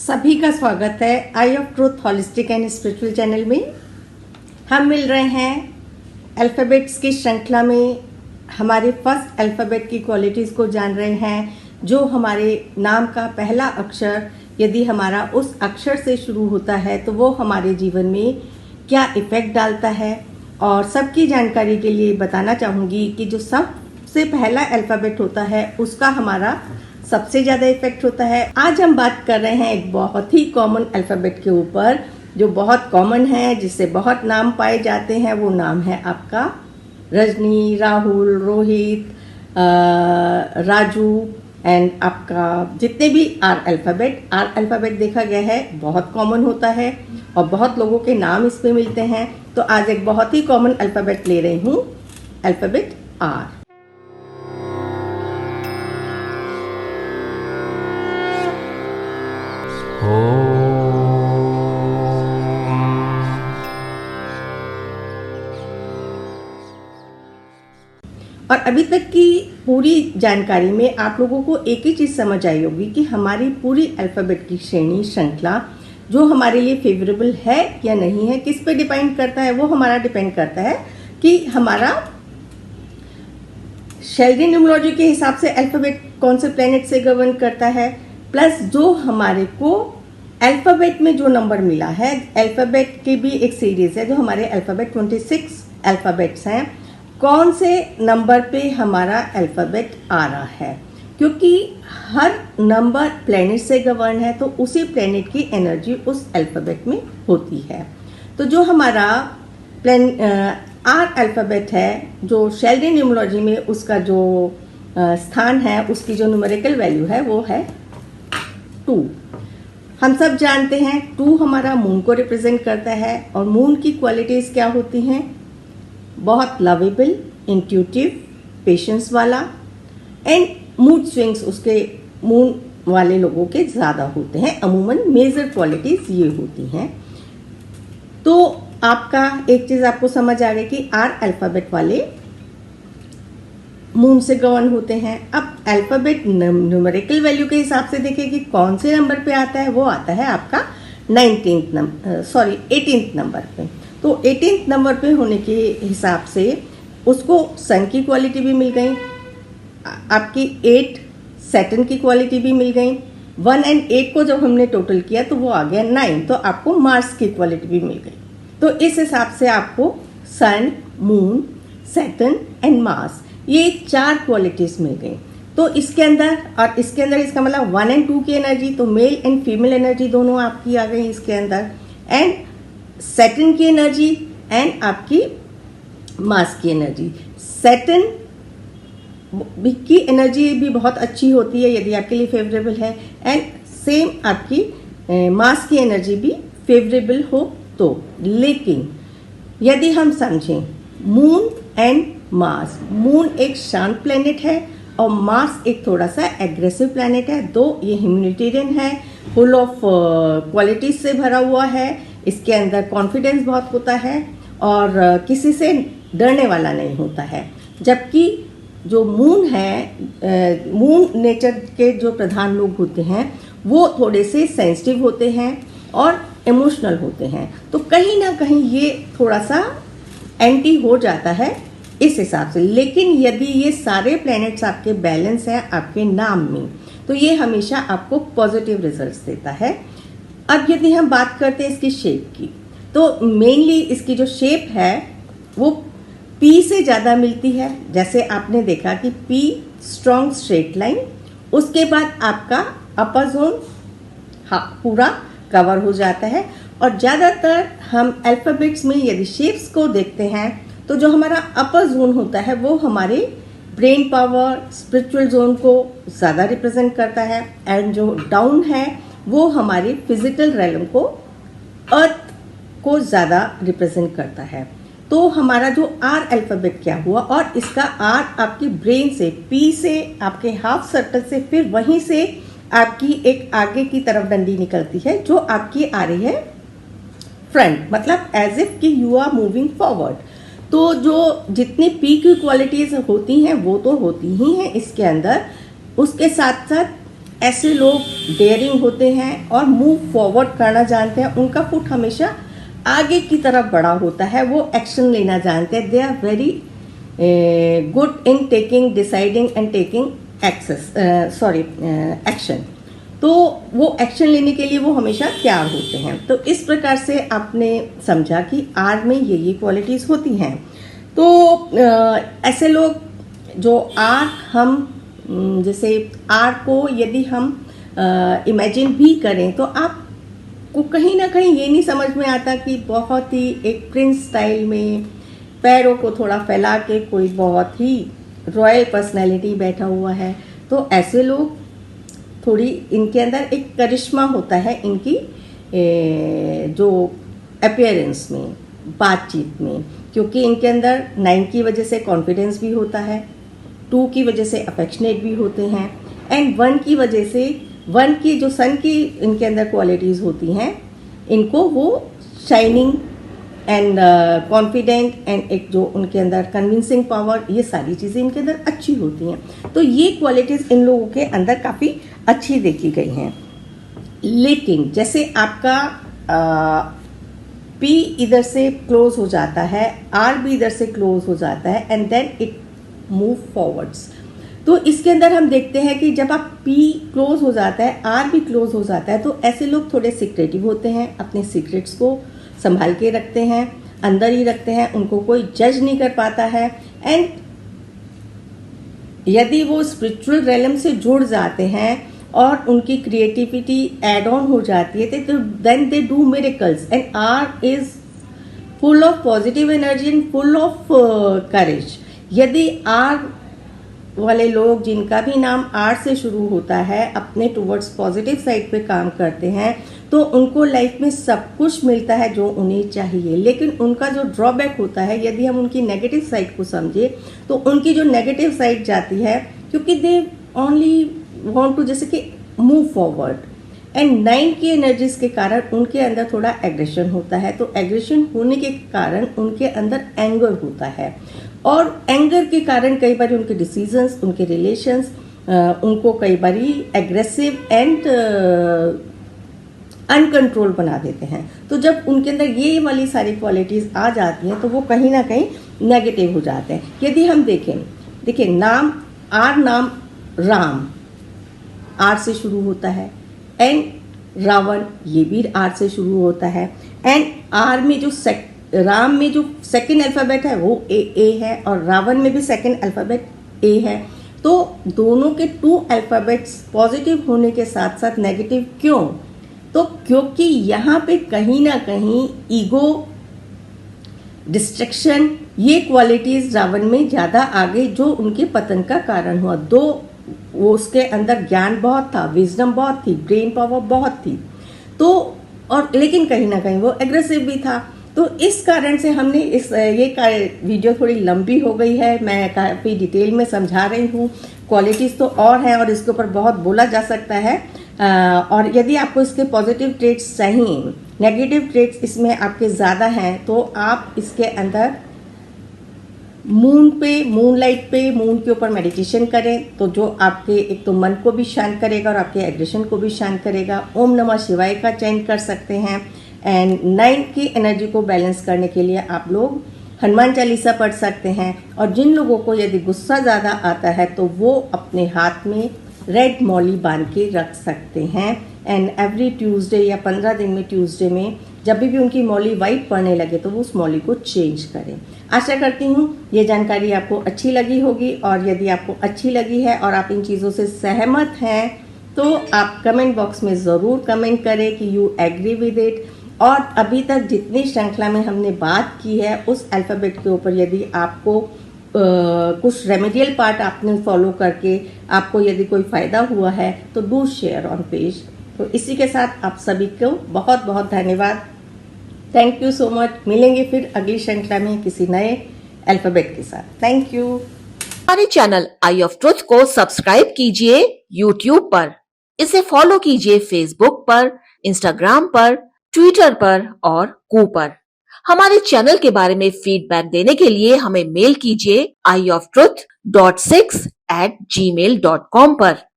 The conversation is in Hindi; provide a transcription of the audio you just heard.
सभी का स्वागत है eye of truth holistic and spiritual channel में। हम मिल रहे हैं अल्फ़ाबेट्स की श्रृंखला में। हमारे फर्स्ट अल्फ़ाबेट की क्वालिटीज़ को जान रहे हैं, जो हमारे नाम का पहला अक्षर यदि हमारा उस अक्षर से शुरू होता है तो वो हमारे जीवन में क्या इफ़ेक्ट डालता है। और सबकी जानकारी के लिए बताना चाहूँगी कि जो सबसे पहला अल्फ़ाबेट होता है उसका हमारा सबसे ज़्यादा इफेक्ट होता है। आज हम बात कर रहे हैं एक बहुत ही कॉमन अल्फ़ाबेट के ऊपर, जो बहुत कॉमन है, जिससे बहुत नाम पाए जाते हैं। वो नाम है आपका रजनी, राहुल, रोहित, राजू एंड आपका जितने भी आर अल्फ़ाबेट देखा गया है बहुत कॉमन होता है और बहुत लोगों के नाम इसमें मिलते हैं। तो आज एक बहुत ही कॉमन अल्फ़ाबेट ले रही हूँ, अल्फ़ाबेट आर। और अभी तक की पूरी जानकारी में आप लोगों को एक ही चीज़ समझ आई होगी कि हमारी पूरी अल्फ़ाबेट की श्रेणी श्रृंखला जो हमारे लिए फेवरेबल है या नहीं है, किस पे डिपेंड करता है। वो हमारा डिपेंड करता है कि हमारा शेल्डन न्यूमरोलॉजी के हिसाब से अल्फ़ाबेट कौन से प्लैनेट से गवर्न करता है, प्लस जो हमारे को अल्फ़ाबेट में जो नंबर मिला है। अल्फ़ाबेट की भी एक सीरीज है जो हमारे अल्फ़ाबेट 26 अल्फ़ाबेट्स हैं, कौन से नंबर पे हमारा अल्फ़ाबेट आ रहा है, क्योंकि हर नंबर प्लैनेट से गवर्न है तो उसी प्लैनेट की एनर्जी उस अल्फ़ाबेट में होती है। तो जो हमारा आर अल्फ़ाबेट है, जो शेल्डन न्यूमरोलॉजी में उसका जो स्थान है, उसकी जो न्यूमेरिकल वैल्यू है वो है 2। हम सब जानते हैं 2 हमारा मून को रिप्रेजेंट करता है। और मून की क्वालिटीज़ क्या होती हैं? बहुत लवेबल, इंट्यूटिव, पेशेंस वाला एंड मूड स्विंग्स उसके मून वाले लोगों के ज़्यादा होते हैं। अमूमन मेजर क्वालिटीज़ ये होती हैं। तो आपका एक चीज़ आपको समझ आ गई कि आर अल्फ़ाबेट वाले मून से गवर्न होते हैं। अब अल्फ़ाबेट न्यूमेरिकल वैल्यू के हिसाब से देखें कि कौन से नंबर पे आता है। वो आता है आपका 18th नंबर पे। तो 18th नंबर पे होने के हिसाब से उसको सन की क्वालिटी भी मिल गई, आपकी 8 सैटर्न की क्वालिटी भी मिल गई। 1 और 8 को जब हमने टोटल किया तो वो आ गया 9, तो आपको मार्स की क्वालिटी भी मिल गई। तो इस हिसाब से आपको सन, मून, सैटर्न एंड मार्स, ये 4 क्वालिटीज़ मिल गई। तो इसके अंदर और इसके अंदर इसका मतलब 1 और 2 की एनर्जी, तो मेल एंड फीमेल एनर्जी दोनों आपकी आ गई इसके अंदर, एंड सैटर्न की एनर्जी एंड आपकी मार्स की एनर्जी। सैटर्न की एनर्जी भी बहुत अच्छी होती है यदि आपके लिए फेवरेबल है, एंड सेम आपकी मार्स की एनर्जी भी फेवरेबल हो तो। लेकिन यदि हम समझें मून एंड मार्स, मून एक शांत प्लैनेट है और मार्स एक थोड़ा सा एग्रेसिव प्लैनेट है। दो ये ह्यूमैनिटेरियन है, फुल ऑफ क्वालिटीज से भरा हुआ है, इसके अंदर कॉन्फिडेंस बहुत होता है और किसी से डरने वाला नहीं होता है। जबकि जो मून है, मून नेचर के जो प्रधान लोग होते हैं वो थोड़े से सेंसिटिव होते हैं और इमोशनल होते हैं। तो कहीं ना कहीं ये थोड़ा सा एंटी हो जाता है इस हिसाब से। लेकिन यदि ये सारे प्लैनेट्स आपके बैलेंस हैं आपके नाम में, तो ये हमेशा आपको पॉजिटिव रिजल्ट्स देता है। अब यदि हम बात करते हैं इसकी शेप की, तो मेनली इसकी जो शेप है वो पी से ज़्यादा मिलती है। जैसे आपने देखा कि पी स्ट्रॉन्ग स्ट्रेट लाइन, उसके बाद आपका अपर जोन पूरा कवर हो जाता है। और ज़्यादातर हम अल्फ़ाबेट्स में यदि शेप्स को देखते हैं तो जो हमारा अपर जोन होता है वो हमारे ब्रेन पावर, स्पिरिचुअल जोन को ज़्यादा रिप्रेजेंट करता है, एंड जो डाउन है वो हमारे फिजिकल रेलम को, अर्थ को ज़्यादा रिप्रेजेंट करता है। तो हमारा जो आर अल्फ़ाबेट क्या हुआ, और इसका आर आपकी ब्रेन से, पी से आपके हाफ सर्कल से, फिर वहीं से आपकी एक आगे की तरफ डंडी निकलती है जो आपकी आ रही है फ्रंट, मतलब एज इफ कि यू आर मूविंग फॉरवर्ड। तो जो जितनी पी की क्वालिटीज होती हैं वो तो होती ही हैं इसके अंदर, उसके साथ साथ ऐसे लोग डेयरिंग होते हैं और मूव फॉरवर्ड करना जानते हैं, उनका फुट हमेशा आगे की तरफ बढ़ा होता है, वो एक्शन लेना जानते हैं, they are very good in taking deciding and taking action. तो वो एक्शन लेने के लिए वो हमेशा तैयार होते हैं। तो इस प्रकार से आपने समझा कि आर में ये क्वालिटीज़ होती हैं। तो ऐसे लोग जो आर हम जैसे आर को यदि हम इमेजिन भी करें तो आपको कहीं ना कहीं ये नहीं समझ में आता कि बहुत ही एक प्रिंस स्टाइल में पैरों को थोड़ा फैला के कोई बहुत ही रॉयल पर्सनैलिटी बैठा हुआ है। तो ऐसे लोग थोड़ी इनके अंदर एक करिश्मा होता है इनकी जो अपीयरेंस में, बातचीत में, क्योंकि इनके अंदर 9 की वजह से कॉन्फिडेंस भी होता है, 2 की वजह से अफेक्शनेट भी होते हैं, एंड 1 की वजह से 1 की जो सन की इनके अंदर क्वालिटीज़ होती हैं, इनको वो शाइनिंग एंड कॉन्फिडेंट एंड एक जो उनके अंदर कन्विंसिंग पावर, ये सारी चीज़ें इनके अंदर अच्छी होती हैं। तो ये क्वालिटीज़ इन लोगों के अंदर काफ़ी अच्छी देखी गई हैं। लेकिन जैसे आपका पी इधर से क्लोज हो जाता है, आर भी इधर से क्लोज हो जाता है, and then it move forwards. तो इसके अंदर हम देखते हैं कि जब आप पी क्लोज हो जाता है, आर भी क्लोज हो जाता है, तो ऐसे लोग थोड़े सीक्रेटिव होते हैं, अपने सीक्रेट्स को संभाल के रखते हैं, अंदर ही रखते हैं, उनको कोई जज नहीं कर पाता है। एंड यदि वो स्पिरिचुअल रेलम से जुड़ जाते हैं और उनकी क्रिएटिविटी एड ऑन हो जाती है, तो then they do miracles. And R is full of positive energy and full of courage. यदि आर वाले लोग जिनका भी नाम आर से शुरू होता है अपने टुवर्ड्स पॉजिटिव साइड पे काम करते हैं, तो उनको लाइफ में सब कुछ मिलता है जो उन्हें चाहिए। लेकिन उनका जो ड्रॉबैक होता है, यदि हम उनकी नेगेटिव साइड को समझे, तो उनकी जो नेगेटिव साइड जाती है, क्योंकि दे ओनली वांट टू जैसे कि मूव फॉरवर्ड, एंड 9 की एनर्जीज के कारण उनके अंदर थोड़ा एग्रेशन होता है। तो एग्रेशन होने के कारण उनके अंदर एंगर होता है, और एंगर के कारण कई बार उनके डिसीजंस, उनके रिलेशंस उनको कई बार एग्रेसिव एंड अनकंट्रोल बना देते हैं। तो जब उनके अंदर ये वाली सारी क्वालिटीज़ आ जाती हैं, तो वो कहीं ना कहीं नेगेटिव हो जाते हैं। यदि हम देखिए नाम आर, नाम राम आर से शुरू होता है, एंड रावण ये भी आर से शुरू होता है, एंड आर में जो राम में जो सेकंड अल्फ़ाबेट है वो ए है, और रावण में भी सेकंड अल्फ़ाबेट ए है। तो दोनों के 2 अल्फ़ाबेट्स पॉजिटिव होने के साथ साथ नेगेटिव क्यों? तो क्योंकि यहाँ पे कहीं ना कहीं ईगो, डिस्ट्रैक्शन, ये क्वालिटीज़ रावण में ज़्यादा आगे, जो उनके पतन का कारण हुआ। वो उसके अंदर ज्ञान बहुत था, विजडम बहुत थी, ब्रेन पावर बहुत थी, तो और लेकिन कहीं ना कहीं वो एग्रेसिव भी था। तो इस कारण से हमने ये वीडियो थोड़ी लंबी हो गई है, मैं काफ़ी डिटेल में समझा रही हूँ। क्वालिटीज़ तो और हैं और इसके ऊपर बहुत बोला जा सकता है, और यदि आपको इसके पॉजिटिव ट्रेट्स चाहिए, नेगेटिव ट्रेट्स इसमें आपके ज़्यादा हैं, तो आप इसके अंदर मूनलाइट पे, मून के ऊपर मेडिटेशन करें, तो जो आपके एक तो मन को भी शांत करेगा और आपके एग्रेशन को भी शांत करेगा। ओम नमः शिवाय का चयन कर सकते हैं। एंड 9 की एनर्जी को बैलेंस करने के लिए आप लोग हनुमान चालीसा पढ़ सकते हैं। और जिन लोगों को यदि गुस्सा ज़्यादा आता है, तो वो अपने हाथ में रेड मौली बांध के रख सकते हैं। एंड एवरी ट्यूसडे या 15 दिन में ट्यूसडे में जब भी उनकी मौली वाइट पड़ने लगे, तो वो उस मौली को चेंज करें। आशा करती हूँ ये जानकारी आपको अच्छी लगी होगी, और यदि आपको अच्छी लगी है और आप इन चीज़ों से सहमत हैं, तो आप कमेंट बॉक्स में ज़रूर कमेंट करें कि यू एग्री विद इट। और अभी तक जितनी श्रृंखला में हमने बात की है, उस अल्फ़ाबेट के ऊपर यदि आपको कुछ रेमेडियल पार्ट आपने फॉलो करके आपको यदि कोई फ़ायदा हुआ है, तो डू शेयर ऑन पेज। तो इसी के साथ आप सभी को बहुत बहुत धन्यवाद। Thank you so much. मिलेंगे फिर अगली श्रृंखला में किसी नए अल्फ़ाबेट के साथ। Thank you. हमारे चैनल आई ऑफ ट्रुथ को सब्सक्राइब कीजिए YouTube पर, इसे फॉलो कीजिए Facebook पर, Instagram पर, Twitter पर और कू पर। हमारे चैनल के बारे में फीडबैक देने के लिए हमें मेल कीजिए ioftruth.6@gmail.com पर।